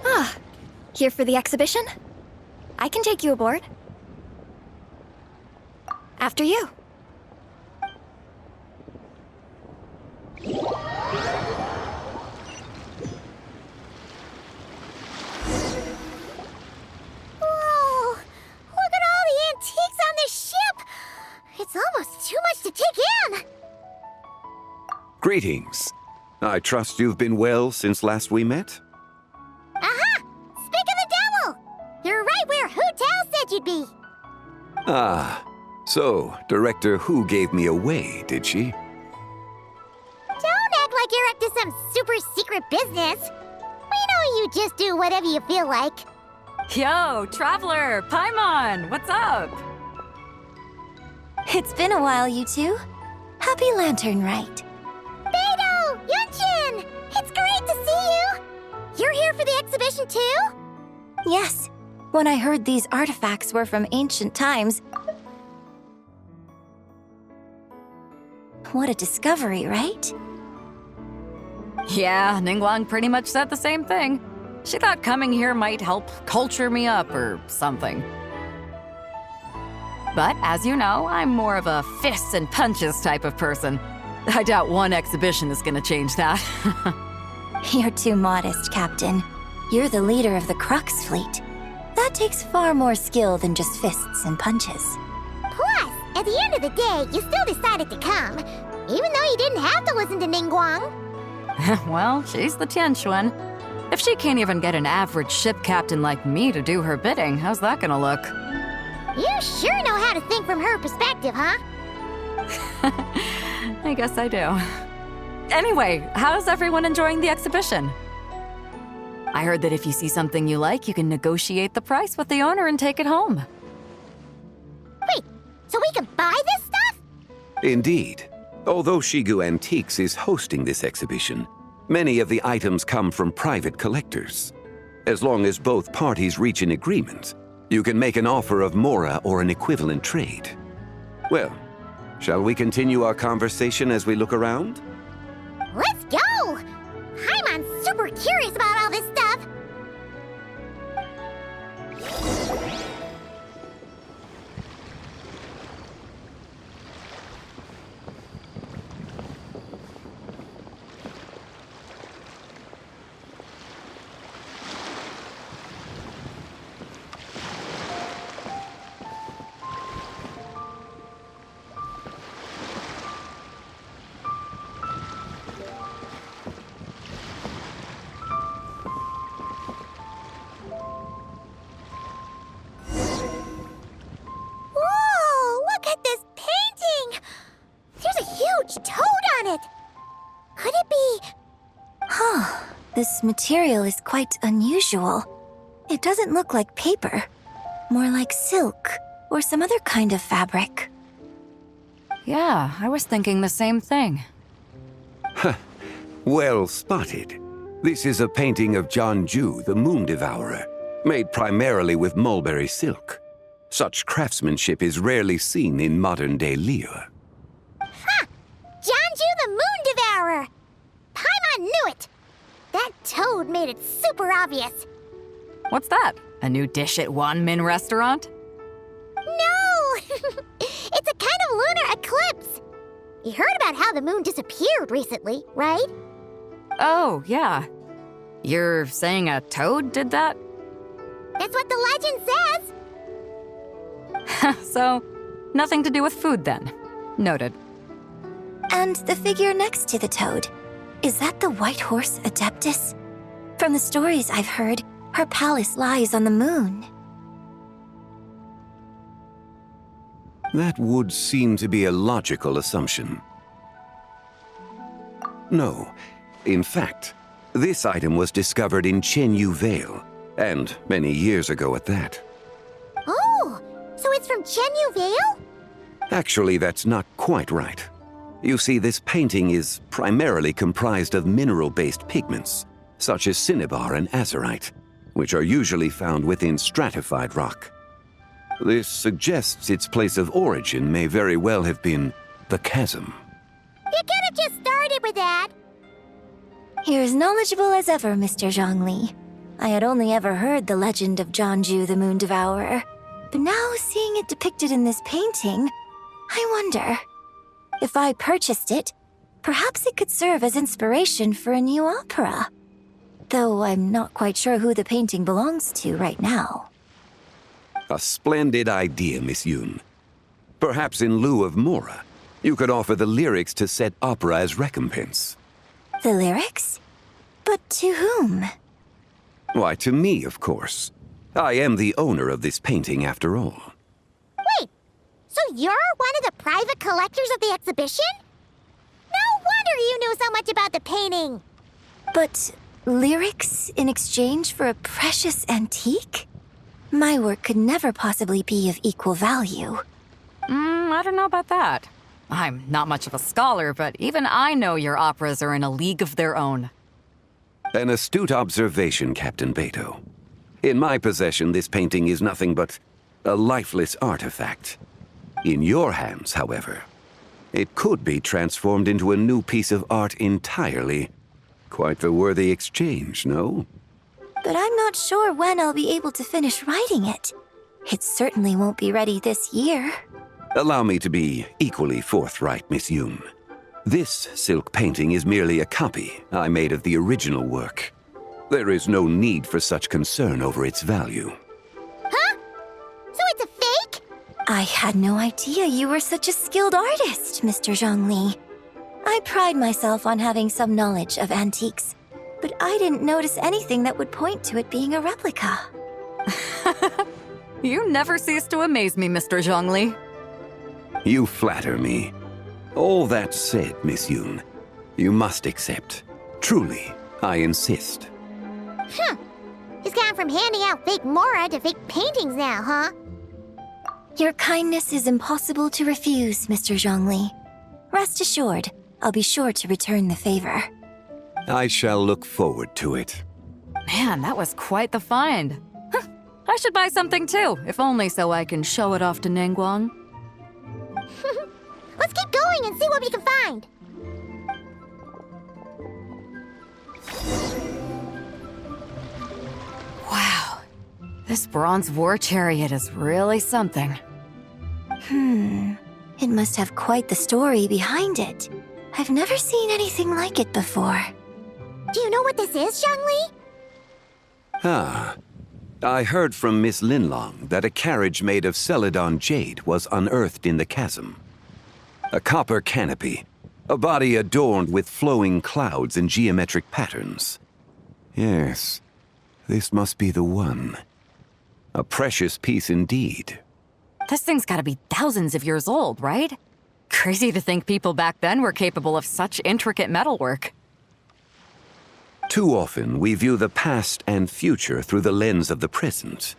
Ah, here for the exhibition? I can take you aboard. After you. Whoa! Look at all the antiques on this ship! It's almost too much to take in! Greetings. I trust you've been well since last we met? Aha! Speak of the devil! You're right where Hotel said you'd be! Ah, so Director Who gave me away, did she? Don't act like you're up to some super secret business! We know you just do whatever you feel like. Yo, Traveler, Paimon, what's up? It's been a while, you two. Happy Lantern Rite. Beidou! Yunshin! It's great to see you! You're here for the exhibition too? Yes. When I heard these artifacts were from ancient times. What a discovery, right? Yeah, Ningguang pretty much said the same thing. She thought coming here might help culture me up or something. But as you know, I'm more of a fists and punches type of person. I doubt one exhibition is gonna change that. You're too modest, Captain. You're the leader of the Crux fleet. That takes far more skill than just fists and punches. Plus, at the end of the day, you still decided to come, even though you didn't have to listen to Ningguang. Well, she's the Tianquan. If she can't even get an average ship captain like me to do her bidding, how's that gonna look? You sure know how to think from her perspective, huh? I guess I do. Anyway, how's everyone enjoying the exhibition? I heard that if you see something you like, you can negotiate the price with the owner and take it home. Wait, so we can buy this stuff? Indeed. Although Shigu Antiques is hosting this exhibition, many of the items come from private collectors. As long as both parties reach an agreement, you can make an offer of mora or an equivalent trade. Well, shall we continue our conversation as we look around? Let's go! Paimon's super curious about all this stuff. Whoa! Look at this painting! There's a huge toad on it! Could it be... Huh. This material is quite unusual. It doesn't look like paper. More like silk or some other kind of fabric. Yeah, I was thinking the same thing. Well spotted. This is a painting of Jianju, the Moon Devourer, made primarily with mulberry silk. Such craftsmanship is rarely seen in modern-day Liyue. Ha! Jianju the Moon Devourer! Paimon knew it! That toad made it super obvious. What's that? A new dish at Wanmin restaurant? No! It's a kind of lunar eclipse. You heard about how the moon disappeared recently, right? Oh, yeah. You're saying a toad did that? That's what the legend says. So, nothing to do with food then. Noted. And the figure next to the toad. Is that the white horse Adeptus? From the stories I've heard, her palace lies on the moon. That would seem to be a logical assumption. No. In fact, this item was discovered in Chenyu Vale, and many years ago at that. Oh, so it's from Chenyu Vale? Actually, that's not quite right. You see, this painting is primarily comprised of mineral-based pigments, such as cinnabar and azurite, which are usually found within stratified rock. This suggests its place of origin may very well have been the chasm. You could have just started with that. You're as knowledgeable as ever, Mr. Zhongli. I had only ever heard the legend of Jianzhu the Moon Devourer, but now seeing it depicted in this painting, I wonder. If I purchased it, perhaps it could serve as inspiration for a new opera. Though I'm not quite sure who the painting belongs to right now. A splendid idea, Miss Yoon. Perhaps in lieu of Mora, you could offer the lyrics to said opera as recompense. The lyrics? But to whom? Why, to me, of course. I am the owner of this painting, after all. Wait, so you're one of the private collectors of the exhibition? No wonder you knew so much about the painting. But lyrics in exchange for a precious antique? My work could never possibly be of equal value. I don't know about that. I'm not much of a scholar, but even I know your operas are in a league of their own. An astute observation, Captain Beto. In my possession, this painting is nothing but a lifeless artifact. In your hands, however, it could be transformed into a new piece of art entirely. Quite the worthy exchange, no? But I'm not sure when I'll be able to finish writing it. It certainly won't be ready this year. Allow me to be equally forthright, Miss Yoon. This silk painting is merely a copy I made of the original work. There is no need for such concern over its value. Huh? So it's a fake? I had no idea you were such a skilled artist, Mr. Zhongli. I pride myself on having some knowledge of antiques, but I didn't notice anything that would point to it being a replica. You never cease to amaze me, Mr. Zhongli. You flatter me. All that said, Miss Yoon, you must accept. Truly, I insist. Huh. He's gone from handing out fake Mora to fake paintings now, huh? Your kindness is impossible to refuse, Mr. Zhongli. Rest assured, I'll be sure to return the favor. I shall look forward to it. Man, that was quite the find. Huh. I should buy something too, if only so I can show it off to Ningguang. Let's keep going and see what we can find. Wow, this bronze war chariot is really something. It must have quite the story behind it. I've never seen anything like it before. Do you know what this is, Zhongli? Ah, I heard from Miss Linlong that a carriage made of Celadon jade was unearthed in the chasm. A copper canopy, a body adorned with flowing clouds and geometric patterns. Yes, this must be the one. A precious piece indeed. This thing's gotta be thousands of years old, right? Crazy to think people back then were capable of such intricate metalwork. Too often, we view the past and future through the lens of the present.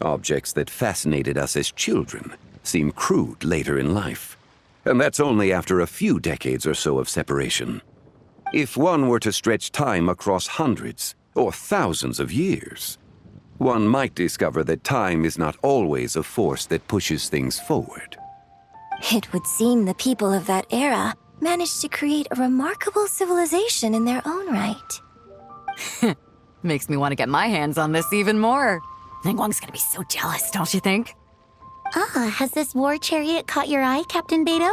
Objects that fascinated us as children seem crude later in life. And that's only after a few decades or so of separation. If one were to stretch time across hundreds or thousands of years, one might discover that time is not always a force that pushes things forward. It would seem the people of that era managed to create a remarkable civilization in their own right. Makes me want to get my hands on this even more. Ningguang's gonna be so jealous, don't you think? Has this war chariot caught your eye, Captain Beto?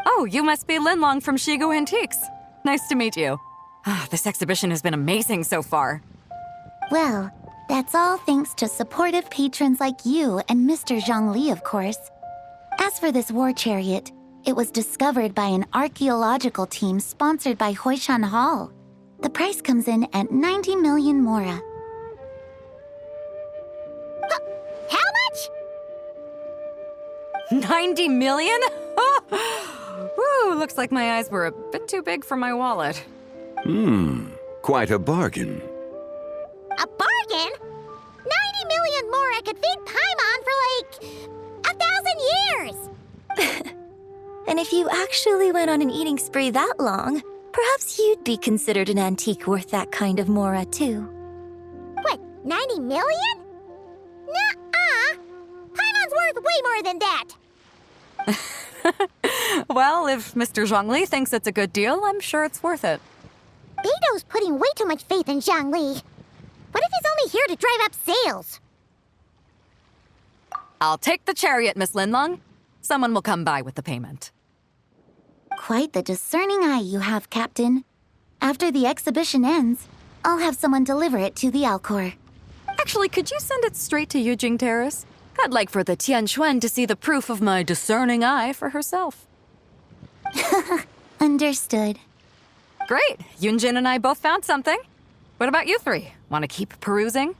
Oh, you must be Linlong from Shigu Antiques. Nice to meet you. This exhibition has been amazing so far. Well, that's all thanks to supportive patrons like you and Mr. Zhongli, of course. As for this war chariot, it was discovered by an archaeological team sponsored by Hoishan Hall. The price comes in at 90 million Mora. How much? 90 million? Woo, looks like my eyes were a bit too big for my wallet. Quite a bargain. A bargain? 90 million Mora could feed Paimon for like 1,000 years! And if you actually went on an eating spree that long, perhaps you'd be considered an antique worth that kind of Mora, too. What, 90 million? Nuh-uh! way more than that! Well, if Mr. Zhongli thinks it's a good deal, I'm sure it's worth it. Beto's putting way too much faith in Zhongli. What if he's only here to drive up sales? I'll take the chariot, Miss Linlong. Someone will come by with the payment. Quite the discerning eye you have, Captain. After the exhibition ends, I'll have someone deliver it to the Alcor. Actually, could you send it straight to Yujing Terrace? I'd like for the Tianquan to see the proof of my discerning eye for herself. Understood. Great! Yunjin and I both found something. What about you three? Want to keep perusing?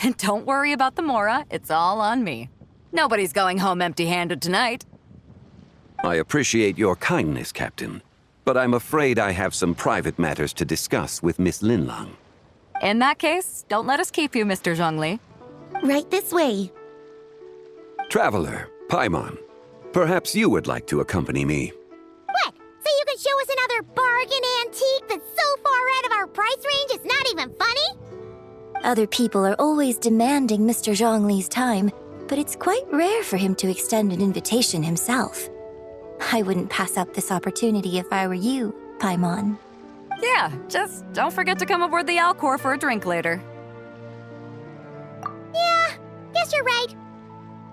And don't worry about the Mora, it's all on me. Nobody's going home empty-handed tonight. I appreciate your kindness, Captain, but I'm afraid I have some private matters to discuss with Miss Linlong. In that case, don't let us keep you, Mr. Zhongli. Right this way. Traveler, Paimon, perhaps you would like to accompany me. What? So you can show us another bargain antique that's so far out of our price range it's not even funny? Other people are always demanding Mr. Zhongli's time, but it's quite rare for him to extend an invitation himself. I wouldn't pass up this opportunity if I were you, Paimon. Yeah, just don't forget to come aboard the Alcor for a drink later. Yeah, guess you're right.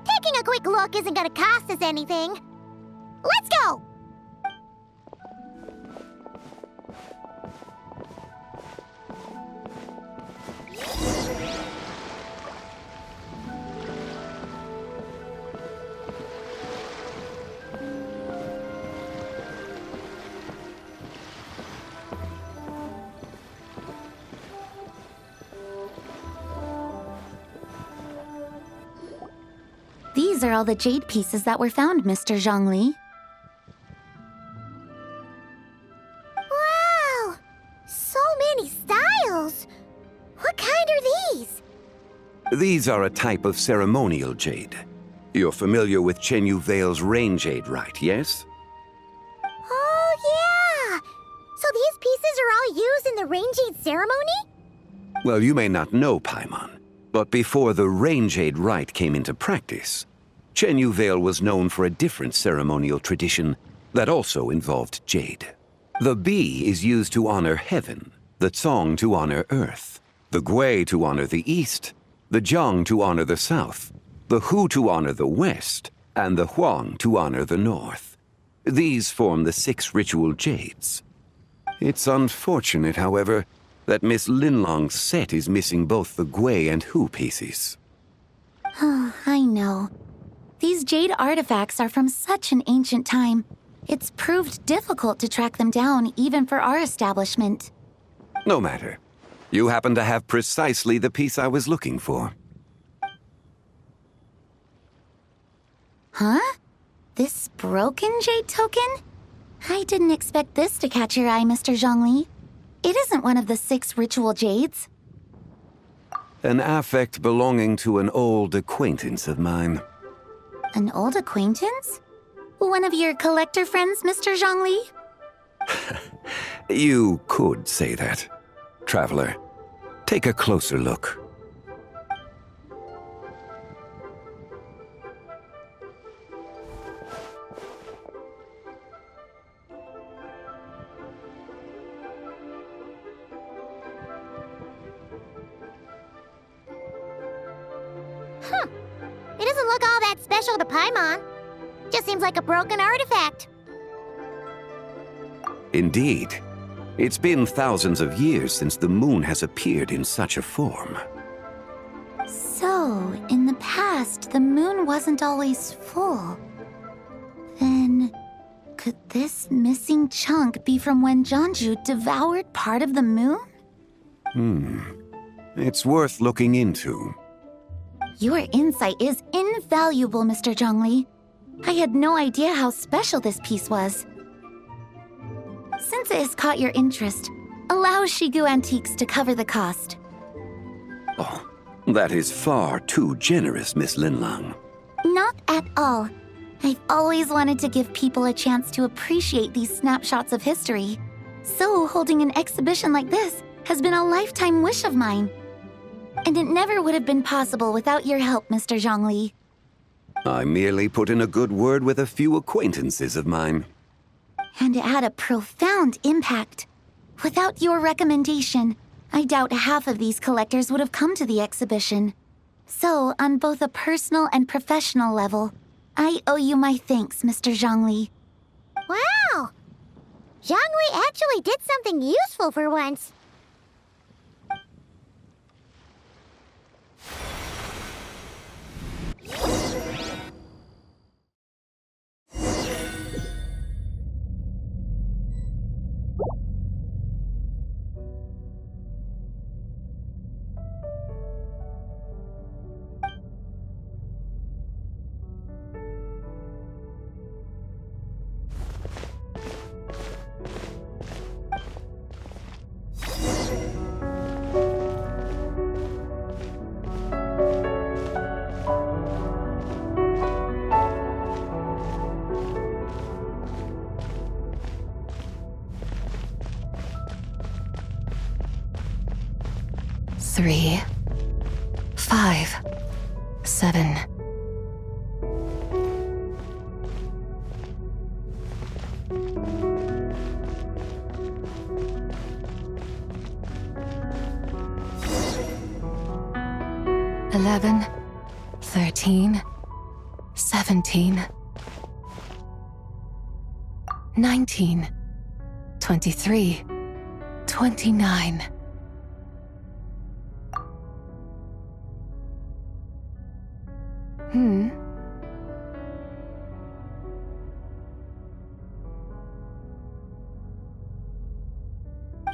Taking a quick look isn't gonna cost us anything. Let's go! These are all the jade pieces that were found, Mr. Zhongli. Wow! So many styles! What kind are these? These are a type of ceremonial jade. You're familiar with Chenyu Vale's rain jade, right, yes? Oh, yeah! So these pieces are all used in the rain jade ceremony? Well, you may not know, Paimon, but before the rain jade rite came into practice, Chenyu Vale was known for a different ceremonial tradition that also involved jade. The Bi is used to honor heaven, the Cong to honor earth, the Gui to honor the east, the Jiang to honor the south, the Hu to honor the west, and the Huang to honor the north. These form the 6 ritual jades. It's unfortunate, however, that Miss Linlong's set is missing both the Gui and Hu pieces. Oh, I know. These jade artifacts are from such an ancient time. It's proved difficult to track them down, even for our establishment. No matter. You happen to have precisely the piece I was looking for. Huh? This broken jade token? I didn't expect this to catch your eye, Mr. Zhongli. It isn't one of the 6 ritual jades. An affect belonging to an old acquaintance of mine. An old acquaintance? One of your collector friends, Mr. Zhongli? You could say that. Traveler, take a closer look. It doesn't look all that special to Paimon. Just seems like a broken artifact. Indeed. It's been thousands of years since the moon has appeared in such a form. So, in the past, the moon wasn't always full. Then, could this missing chunk be from when Jianzhu devoured part of the moon? It's worth looking into. Your insight is invaluable, Mr. Zhongli. I had no idea how special this piece was. Since it has caught your interest, allow Shigu Antiques to cover the cost. Oh, that is far too generous, Miss Linlong. Not at all. I've always wanted to give people a chance to appreciate these snapshots of history. So holding an exhibition like this has been a lifetime wish of mine. And it never would have been possible without your help, Mr. Zhongli. I merely put in a good word with a few acquaintances of mine. And it had a profound impact. Without your recommendation, I doubt half of these collectors would have come to the exhibition. So, on both a personal and professional level, I owe you my thanks, Mr. Zhongli. Wow! Zhongli actually did something useful for once. Three, 5, 7. Eleven, 13, 17, 19, 23, 29.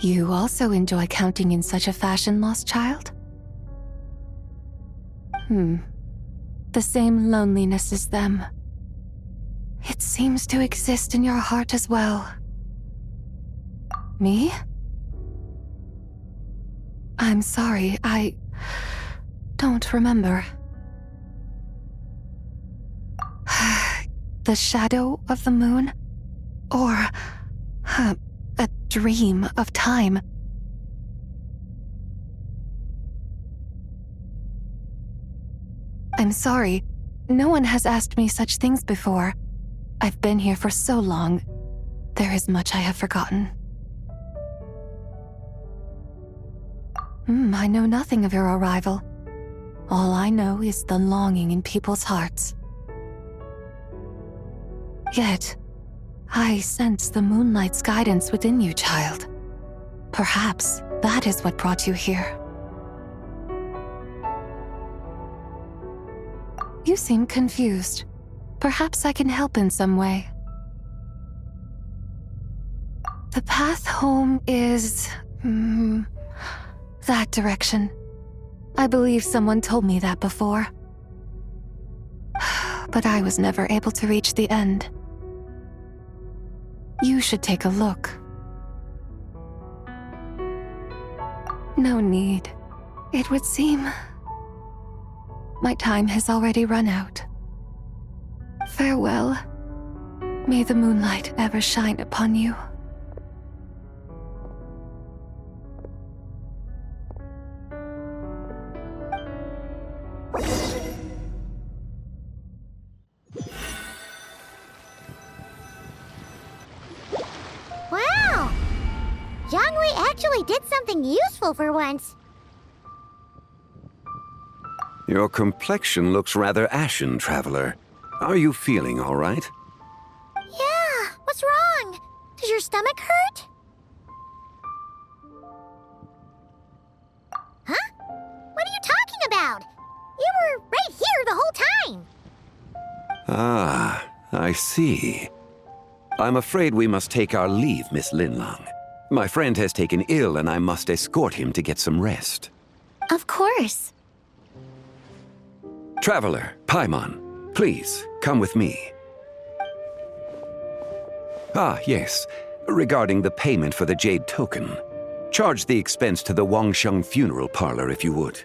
You also enjoy counting in such a fashion, lost child? The same loneliness as them. It seems to exist in your heart as well. Me? I'm sorry, I don't remember. The shadow of the moon? Or a dream of time? I'm sorry. No one has asked me such things before. I've been here for so long. There is much I have forgotten. I know nothing of your arrival. All I know is the longing in people's hearts. Yet, I sense the moonlight's guidance within you, child. Perhaps that is what brought you here. You seem confused. Perhaps I can help in some way. The path home is... that direction. I believe someone told me that before. But I was never able to reach the end. You should take a look. No need. It would seem my time has already run out. Farewell. May the moonlight ever shine upon you. Wow! Zhongli actually did something useful for once. Your complexion looks rather ashen, traveler. Are you feeling all right? Yeah, what's wrong? Does your stomach hurt? Huh? What are you talking about? You were right here the whole time. Ah, I see. I'm afraid we must take our leave, Miss Linlang. My friend has taken ill and I must escort him to get some rest. Of course. Traveler, Paimon, please, come with me. Ah, yes. Regarding the payment for the jade token. Charge the expense to the Wangsheng funeral parlor if you would.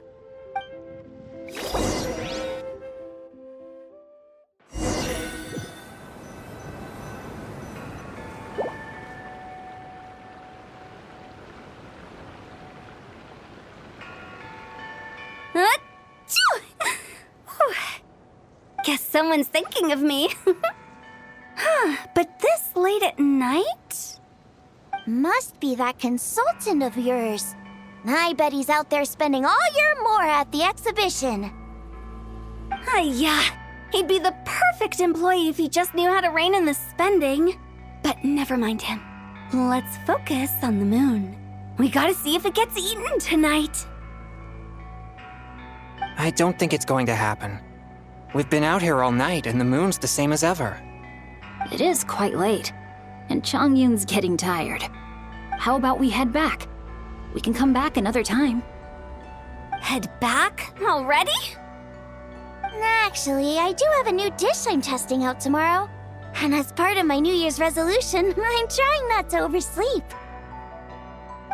Guess someone's thinking of me. But this late at night? Must be that consultant of yours. I bet he's out there spending all year more at the exhibition. Yeah, he'd be the perfect employee if he just knew how to rein in the spending. But never mind him. Let's focus on the moon. We gotta see if it gets eaten tonight. I don't think it's going to happen. We've been out here all night, and the moon's the same as ever. It is quite late, and Chongyun's getting tired. How about we head back? We can come back another time. Head back? Already? Actually, I do have a new dish I'm testing out tomorrow. And as part of my New Year's resolution, I'm trying not to oversleep.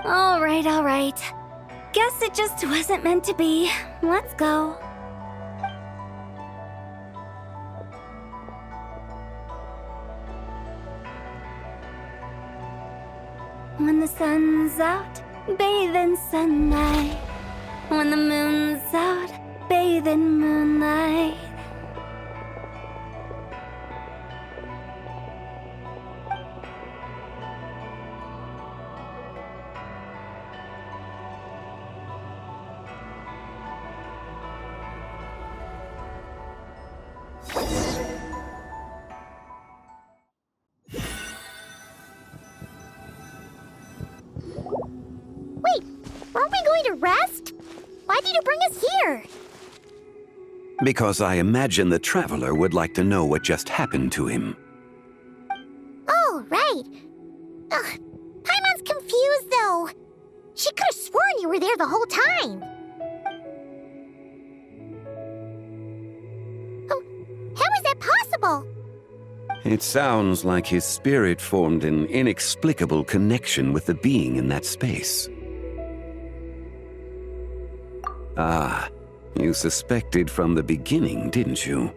All right. Guess it just wasn't meant to be. Let's go. When the sun's out, bathe in sunlight. When the moon's out, bathe in moonlight. Wait, aren't we going to rest? Why did you bring us here? Because I imagine the traveler would like to know what just happened to him. Oh, right. Ugh, Paimon's confused, though. She could have sworn you were there the whole time. Oh, how is that possible? It sounds like his spirit formed an inexplicable connection with the being in that space. Ah, you suspected from the beginning, didn't you?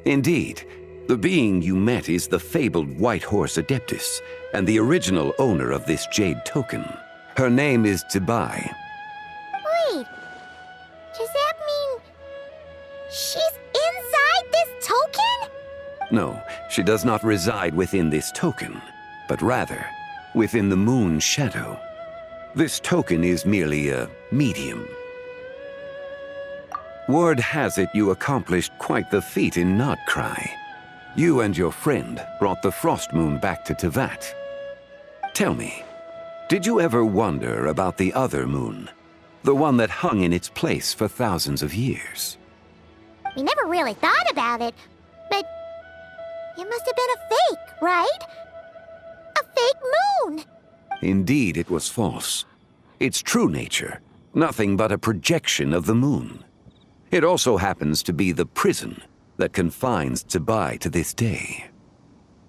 Indeed, the being you met is the fabled White Horse Adeptus, and the original owner of this jade token. Her name is Tsibai. Wait, does that mean she's inside this token? No, she does not reside within this token, but rather within the moon's shadow. This token is merely a medium. Word has it you accomplished quite the feat in Nodcry. You and your friend brought the Frost Moon back to Tevat. Tell me, did you ever wonder about the other moon? The one that hung in its place for thousands of years? We never really thought about it, but it must have been a fake, right? A fake moon! Indeed, it was false. Its true nature, nothing but a projection of the moon. It also happens to be the prison that confines Tsibai to this day.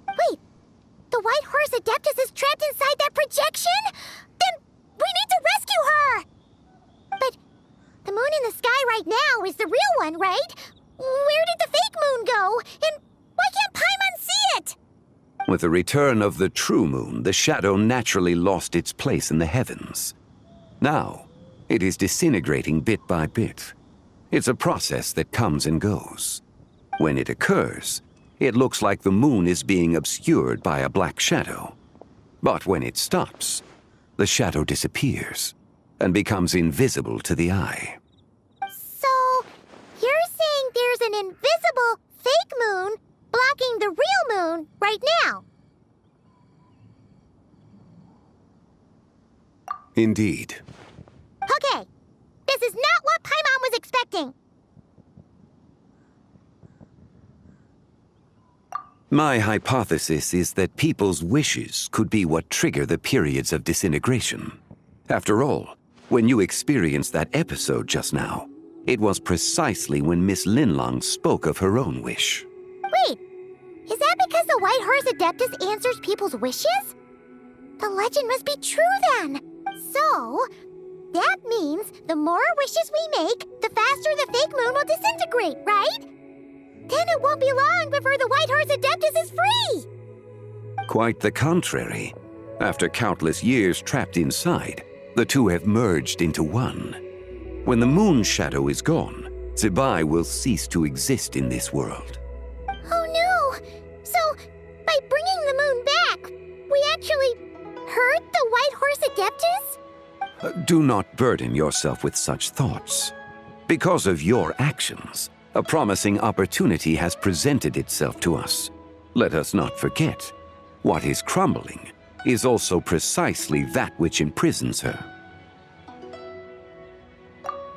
Wait, the White Horse Adeptus is trapped inside that projection? Then we need to rescue her! But the moon in the sky right now is the real one, right? Where did the fake moon go? And why can't Paimon see it? With the return of the true moon, the shadow naturally lost its place in the heavens. Now, it is disintegrating bit by bit. It's a process that comes and goes. When it occurs, it looks like the moon is being obscured by a black shadow. But when it stops, the shadow disappears and becomes invisible to the eye. So, you're saying there's an invisible fake moon blocking the real moon right now? Indeed. Okay, this is not what Paimon was expecting. My hypothesis is that people's wishes could be what trigger the periods of disintegration. After all, when you experienced that episode just now, it was precisely when Miss Linlong spoke of her own wish. Wait, is that because the White Horse Adeptus answers people's wishes? The legend must be true then. So, that means the more wishes we make, the faster the fake moon will disintegrate, right? Then it won't be long before the White Horse Adeptus is free! Quite the contrary. After countless years trapped inside, the two have merged into one. When the moon's shadow is gone, Tsibai will cease to exist in this world. So, by bringing the moon back, we actually hurt the White Horse Adeptus? Do not burden yourself with such thoughts. Because of your actions, a promising opportunity has presented itself to us. Let us not forget, what is crumbling is also precisely that which imprisons her.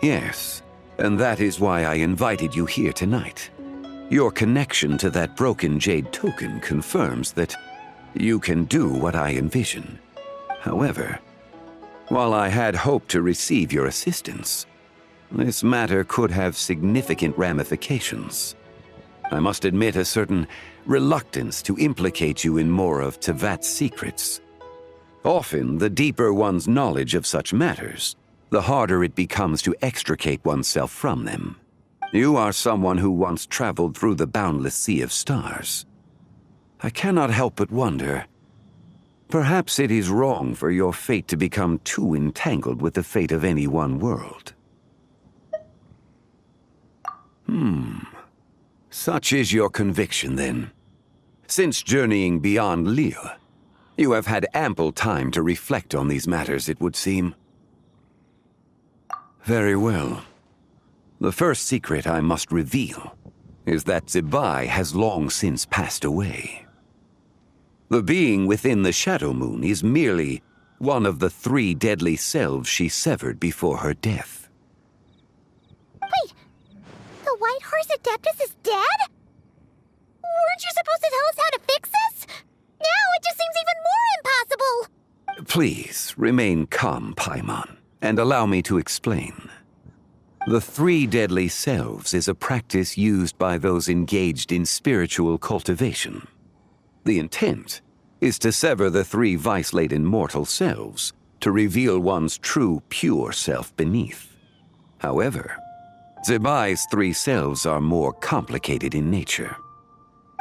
Yes, and that is why I invited you here tonight. Your connection to that broken jade token confirms that you can do what I envision. However, while I had hoped to receive your assistance, this matter could have significant ramifications. I must admit a certain reluctance to implicate you in more of Tevat's secrets. Often, the deeper one's knowledge of such matters, the harder it becomes to extricate oneself from them. You are someone who once traveled through the boundless sea of stars. I cannot help but wonder, perhaps it is wrong for your fate to become too entangled with the fate of any one world. Such is your conviction, then. Since journeying beyond Lille, you have had ample time to reflect on these matters, it would seem. Very well. The first secret I must reveal is that Zebai has long since passed away. The being within the Shadow Moon is merely one of the 3 deadly selves she severed before her death. Wait, the White Horse Adeptus is dead? Weren't you supposed to tell us how to fix this? Now it just seems even more impossible! Please, remain calm, Paimon, and allow me to explain. The 3 deadly selves is a practice used by those engaged in spiritual cultivation. The intent is to sever the 3 vice-laden mortal selves to reveal one's true, pure self beneath. However, Zebai's 3 selves are more complicated in nature.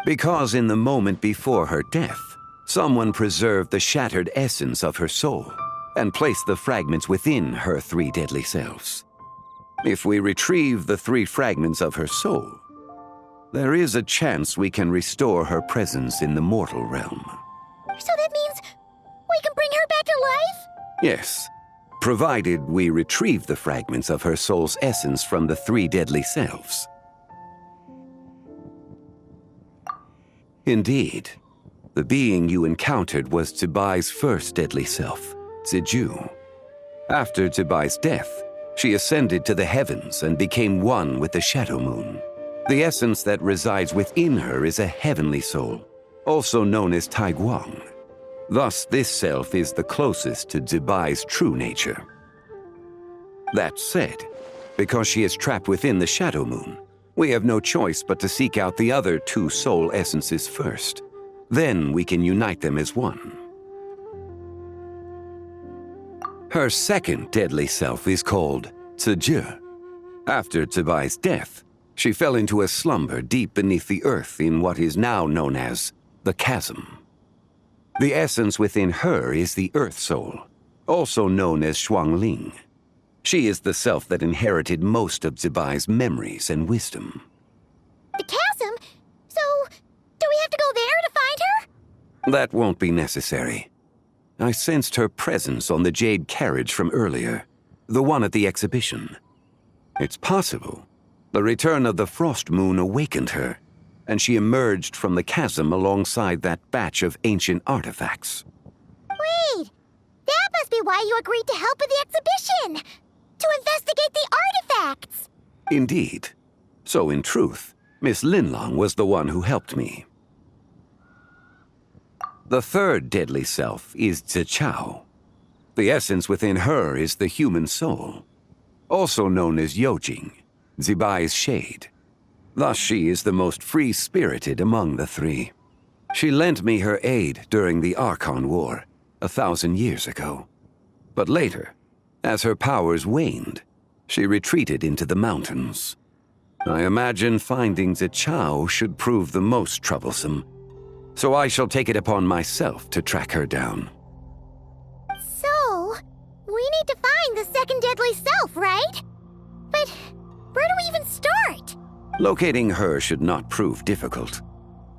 Because in the moment before her death, someone preserved the shattered essence of her soul and placed the fragments within her 3 deadly selves. If we retrieve the 3 fragments of her soul, there is a chance we can restore her presence in the mortal realm. So that means we can bring her back to life? Yes, provided we retrieve the fragments of her soul's essence from the 3 deadly selves. Indeed, the being you encountered was Zebai's first deadly self, Ziju. After Zebai's death, she ascended to the heavens and became one with the Shadow Moon. The essence that resides within her is a heavenly soul, also known as Taiguang. Thus, this self is the closest to Zebai's true nature. That said, because she is trapped within the Shadow Moon, we have no choice but to seek out the other 2 soul essences first. Then we can unite them as one. Her second deadly self is called Ziju. After Zebai's death, she fell into a slumber deep beneath the earth in what is now known as the Chasm. The essence within her is the Earth Soul, also known as Shuangling. She is the self that inherited most of Zebai's memories and wisdom. The chasm? So, do we have to go there to find her? That won't be necessary. I sensed her presence on the jade carriage from earlier, the one at the exhibition. It's possible the return of the Frost Moon awakened her, and she emerged from the chasm alongside that batch of ancient artifacts. Wait, that must be why you agreed to help with the exhibition! To investigate the artifacts! Indeed. So in truth, Miss Linlong was the one who helped me. The third deadly self is Zichao. The essence within her is the human soul, also known as Yojing, Zebai's shade. Thus she is the most free-spirited among the 3. She lent me her aid during the Archon War 1,000 years ago. But later, as her powers waned, she retreated into the mountains. I imagine finding Zichao should prove the most troublesome, so I shall take it upon myself to track her down. So, we need to find the second deadly self, right? But where do we even start? Locating her should not prove difficult.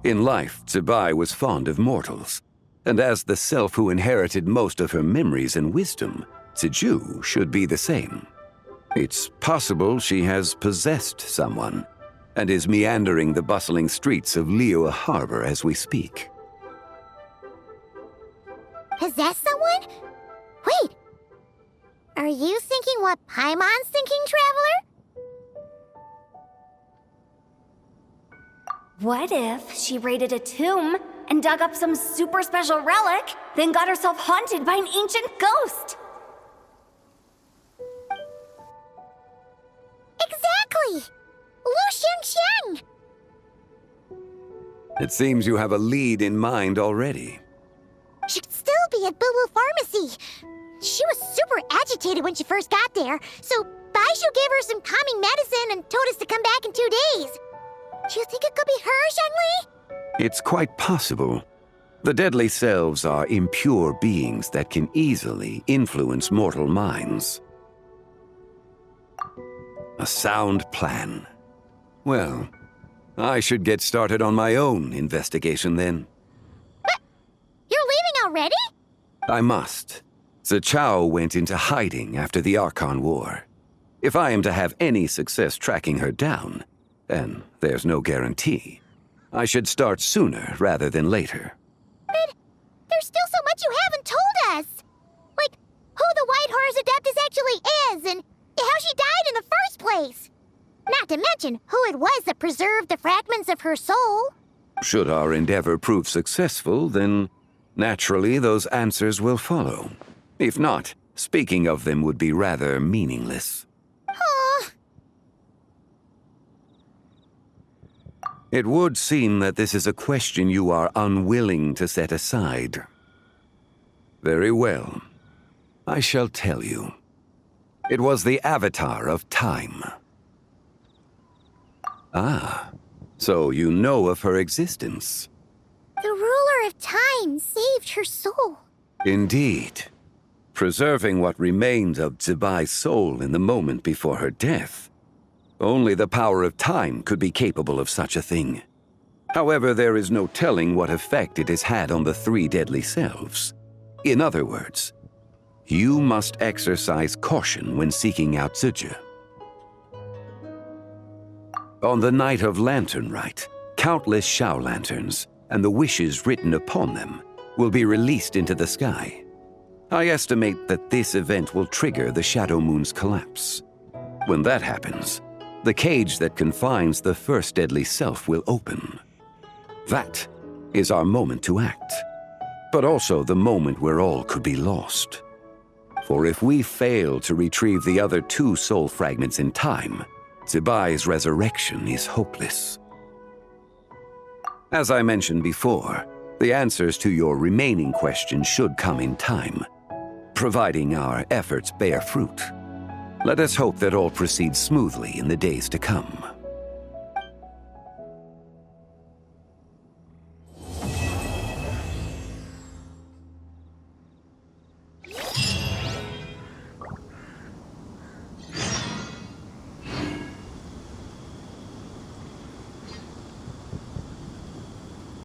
In life, Zibai was fond of mortals, and as the self who inherited most of her memories and wisdom, Ziju should be the same. It's possible she has possessed someone, and is meandering the bustling streets of Liyue Harbor as we speak. Possess someone? Wait! Are you thinking what Paimon's thinking, Traveler? What if she raided a tomb and dug up some super special relic, then got herself haunted by an ancient ghost? Exactly! Lu Xingxiang! It seems you have a lead in mind already. She'd still be at Boo Boo Pharmacy. She was super agitated when she first got there, so Baishu gave her some calming medicine and told us to come back in 2 days. Do you think it could be her, Zhongli? It's quite possible. The deadly selves are impure beings that can easily influence mortal minds. A sound plan. Well, I should get started on my own investigation then. But you're leaving already? I must. Zichao went into hiding after the Archon War. If I am to have any success tracking her down, and there's no guarantee, I should start sooner rather than later. But there's still so much you haven't told us! Like, who the White Horse Adeptus actually is, and how she died in the first place! Not to mention who it was that preserved the fragments of her soul. Should our endeavor prove successful, then naturally those answers will follow. If not, speaking of them would be rather meaningless. Aw. It would seem that this is a question you are unwilling to set aside. Very well. I shall tell you. It was the Avatar of Time. Ah, so you know of her existence. The ruler of time saved her soul. Indeed. Preserving what remained of Zibai's soul in the moment before her death. Only the power of time could be capable of such a thing. However, there is no telling what effect it has had on the 3 deadly selves. In other words, you must exercise caution when seeking out Ziju. On the night of Lantern Rite, countless Shao lanterns and the wishes written upon them will be released into the sky. I estimate that this event will trigger the Shadow Moon's collapse. When that happens, the cage that confines the first deadly self will open. That is our moment to act, but also the moment where all could be lost. For if we fail to retrieve the other 2 soul fragments in time, Zibai's resurrection is hopeless. As I mentioned before, the answers to your remaining questions should come in time, providing our efforts bear fruit. Let us hope that all proceeds smoothly in the days to come.